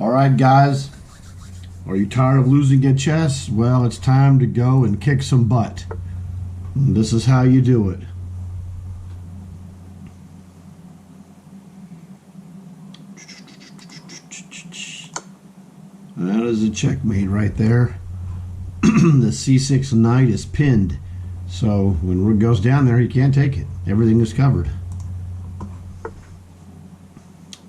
Alright guys, are you tired of losing at chess? Well, it's time to go and kick some butt. And this is how you do it. That is a checkmate right there. The c6 knight is pinned, so when rook goes down there, you can't take it. Everything is covered.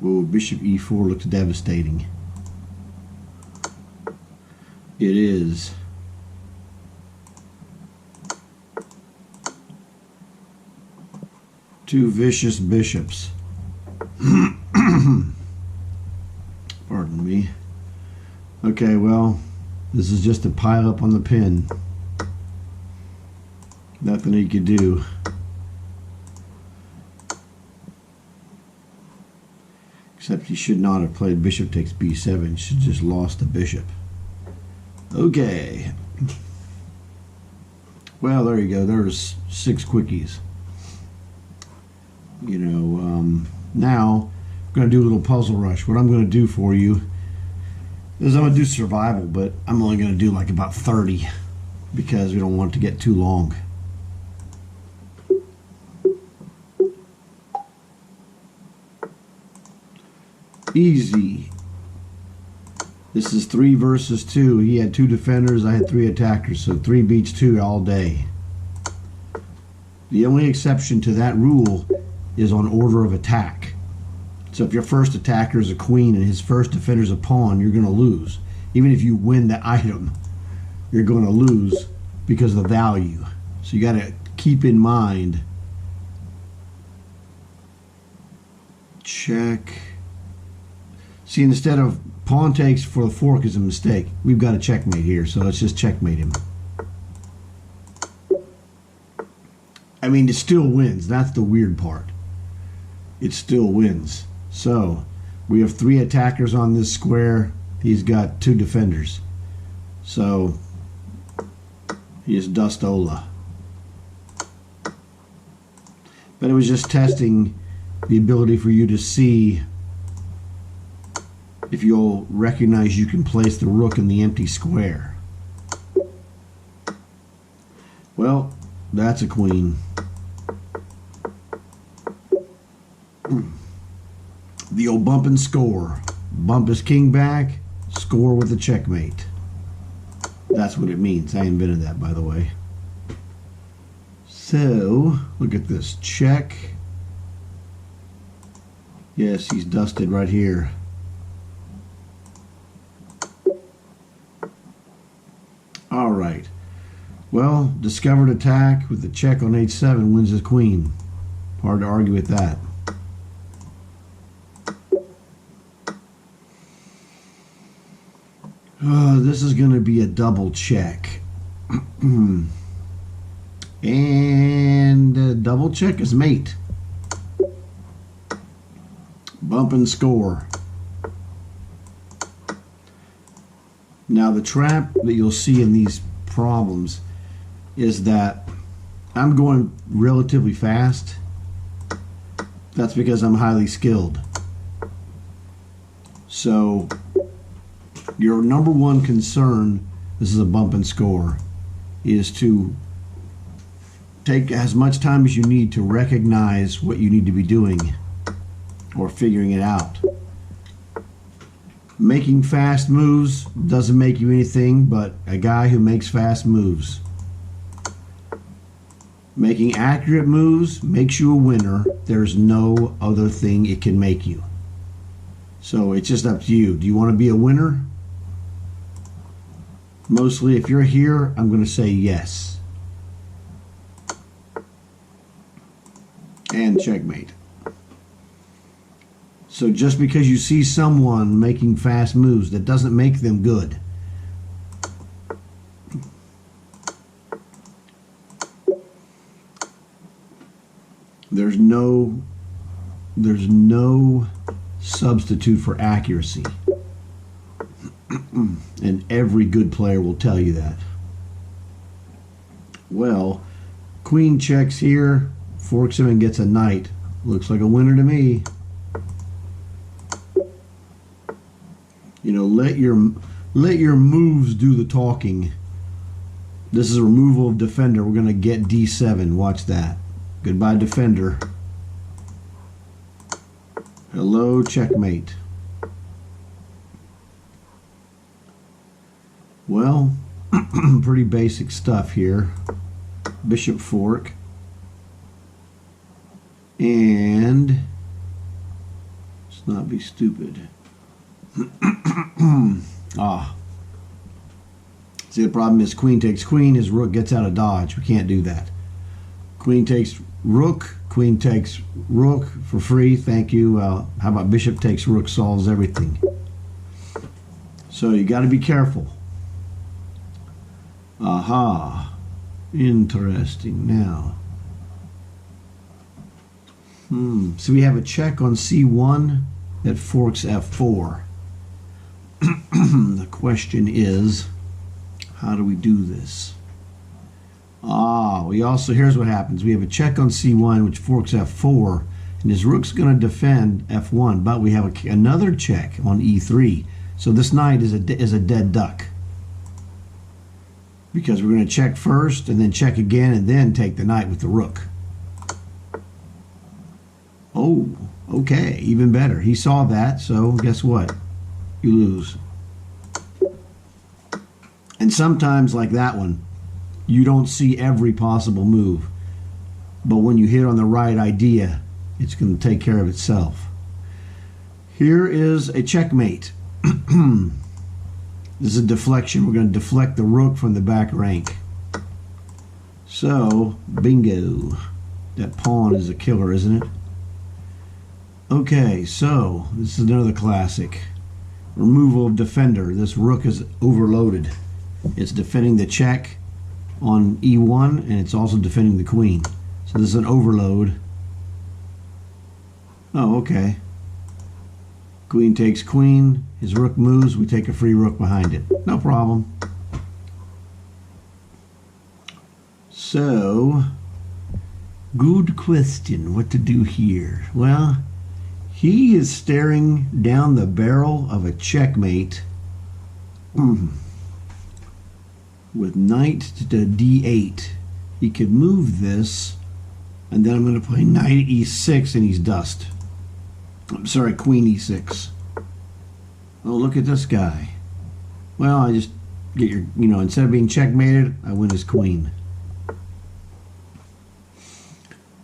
Whoa, bishop e4 looks devastating. It is. Two vicious bishops. Pardon me. Okay, well, this is just a pile up on the pin. Nothing he could do. Except he should not have played bishop takes b7. He should have just lost the bishop. Okay. Well, there you go. There's 6 quickies. You know, now I'm going to do a little puzzle rush. What I'm going to do for you is I'm going to do survival, but I'm only going to do like about 30 because we don't want it to get too long. Easy. This is 3 versus 2. He had 2 defenders, I had 3 attackers, so 3 beats 2 all day. The only exception to that rule is on order of attack. So if your first attacker is a queen and his first defender is a pawn, you're going to lose. Even if you win the item, you're going to lose because of the value. So you got to keep in mind. Check. See, instead of pawn takes for the fork is a mistake, we've got a checkmate here, so let's just checkmate him. I mean, it still wins. That's the weird part. It still wins. So, we have 3 attackers on this square. He's got 2 defenders. So, he is Dustola. But it was just testing the ability for you to see if you'll recognize you can place the rook in the empty square. Well, that's a queen. The old bump and score. Bump his king back, score with a checkmate. That's what it means. I invented that, by the way. So, look at this. Check. Yes, he's dusted right here. Alright. Well, discovered attack with the check on h7 wins his queen. Hard to argue with that. This is going to be a double check. And double check is mate. Bump and score. Now the trap that you'll see in these problems is that I'm going relatively fast. That's because I'm highly skilled. So your number one concern, this is a bump and score, is to take as much time as you need to recognize what you need to be doing or figuring it out. Making fast moves doesn't make you anything but a guy who makes fast moves. Making accurate moves makes you a winner. There's no other thing it can make you. So it's just up to you. Do you want to be a winner? Mostly, if you're here, I'm going to say yes. And checkmate. So just because you see someone making fast moves, that doesn't make them good. There's no substitute for accuracy. And every good player will tell you that. Well, queen checks here, forks him and gets a knight. Looks like a winner to me. You let your moves do the talking. This is a removal of defender. We're going to get d7. Watch that. Goodbye, defender. Hello, checkmate. Well, pretty basic stuff here. Bishop fork. And let's not be stupid. See, the problem is queen takes queen, his rook gets out of dodge. We can't do that. Queen takes rook, queen takes rook for free. Thank you. How about bishop takes rook, solves everything. So you got to be careful. Aha. Interesting. Now. So we have a check on c1 that forks f4. The question is, how do we do this? Here's what happens. We have a check on c1 which forks f4, and his rook's going to defend f1, but we have another check on e3. So this knight is a dead duck, because we're going to check first and then check again and then take the knight with the rook. Oh, okay, even better. He saw that, so guess what? You lose. And sometimes, like that one, you don't see every possible move. But when you hit on the right idea, it's going to take care of itself. Here is a checkmate. This is a deflection. We're going to deflect the rook from the back rank. So, bingo. That pawn is a killer, isn't it? Okay, so this is another classic. Removal of defender. This rook is overloaded. It's defending the check on e1, and it's also defending the queen. So this is an overload. Oh, okay. Queen takes queen. His rook moves. We take a free rook behind it. No problem. So, good question. What to do here? Well, he is staring down the barrel of a checkmate with knight to d8. He could move this, and then I'm going to play knight e6, and he's dust. I'm sorry, queen e6. Oh, look at this guy. Well, I just get your, instead of being checkmated, I win his queen.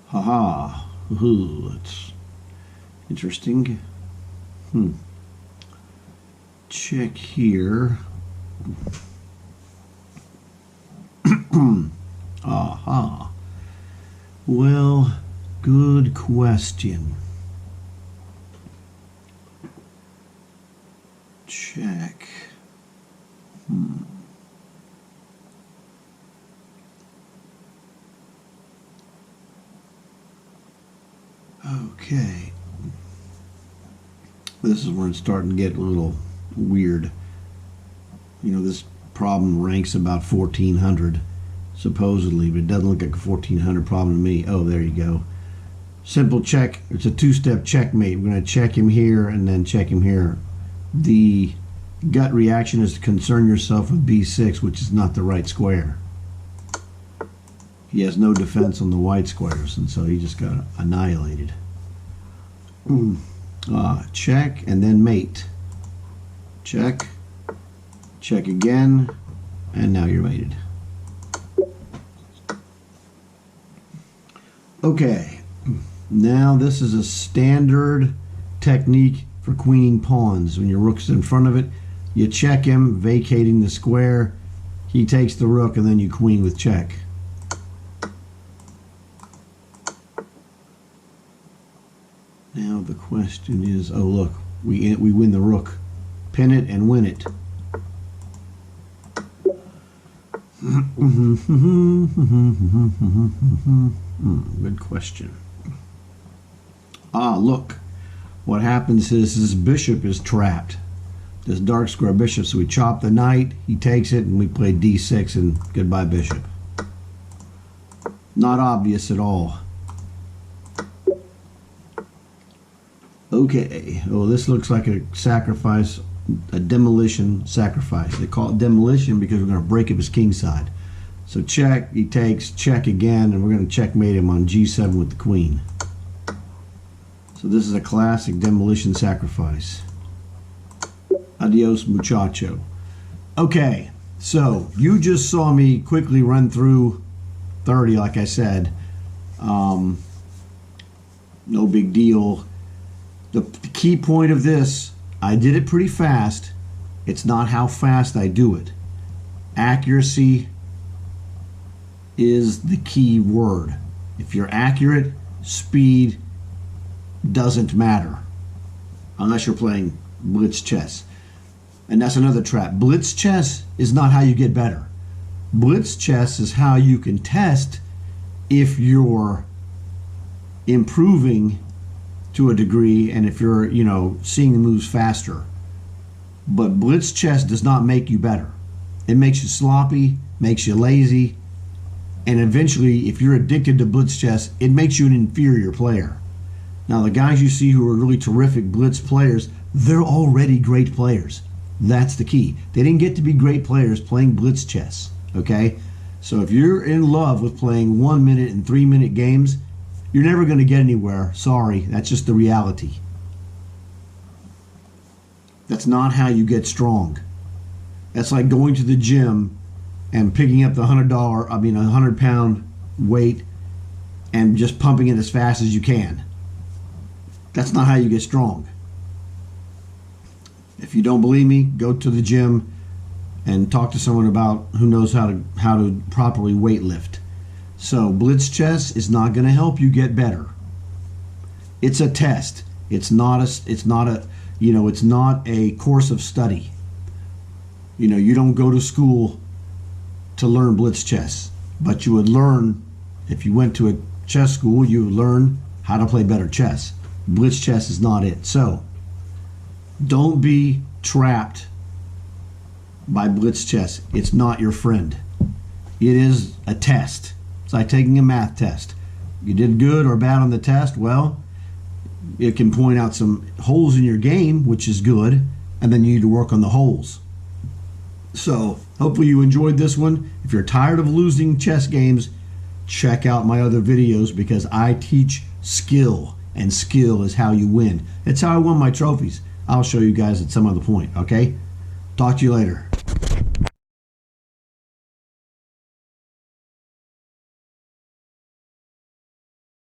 Haha. Ooh, that's interesting. Check here. Aha. Well, good question. Check. Okay. This is where it's starting to get a little weird. This problem ranks about 1400 supposedly, but it doesn't look like a 1400 problem to me. Oh, there you go. Simple check. It's a two-step checkmate. We're going to check him here and then check him here. The gut reaction is to concern yourself with b6, which is not the right square. He has no defense on the white squares, and so he just got annihilated. Check and then mate. Check. Check again, and now you're mated. Okay, now this is a standard technique for queening pawns. When your rook's in front of it, you check him, vacating the square. He takes the rook, and then you queen with check. Now the question is, oh look, we win the rook. Pin it and win it. Good question. Look. What happens is his bishop is trapped. This dark square bishop. So we chop the knight, he takes it, and we play d6 and goodbye bishop. Not obvious at all. Okay. Oh, this looks like a sacrifice a demolition sacrifice. They call it demolition because we're going to break up his king side. So check, he takes, check again, and we're going to checkmate him on g7 with the queen. So this is a classic demolition sacrifice. Adios, muchacho. Okay, so you just saw me quickly run through 30, like I said. No big deal. The key point of this, I did it pretty fast. It's not how fast I do it. Accuracy is the key word. If you're accurate, speed doesn't matter. Unless you're playing Blitz Chess. And that's another trap. Blitz Chess is not how you get better. Blitz Chess is how you can test if you're improving to a degree and if you're, seeing the moves faster. But Blitz Chess does not make you better. It makes you sloppy, makes you lazy, and eventually, if you're addicted to Blitz Chess, it makes you an inferior player. Now, the guys you see who are really terrific Blitz players, they're already great players. That's the key. They didn't get to be great players playing Blitz Chess, okay? So if you're in love with playing 1 minute and 3 minute games, you're never going to get anywhere. Sorry, that's just the reality. That's not how you get strong. That's like going to the gym and picking up the $100 weight and just pumping it as fast as you can. That's not how you get strong. If you don't believe me, go to the gym and talk to someone about who knows how to properly weight lift. So Blitz Chess is not going to help you get better. It's a test. It's not a course of study. You don't go to school to learn Blitz Chess, but you would learn, if you went to a chess school, you would learn how to play better chess. Blitz Chess is not it. So don't be trapped by Blitz Chess. It's not your friend. It is a test. It's like taking a math test. You did good or bad on the test, well, it can point out some holes in your game, which is good, and then you need to work on the holes. So hopefully you enjoyed this one. If you're tired of losing chess games, check out my other videos because I teach skill, and skill is how you win. It's how I won my trophies. I'll show you guys at some other point, okay? Talk to you later.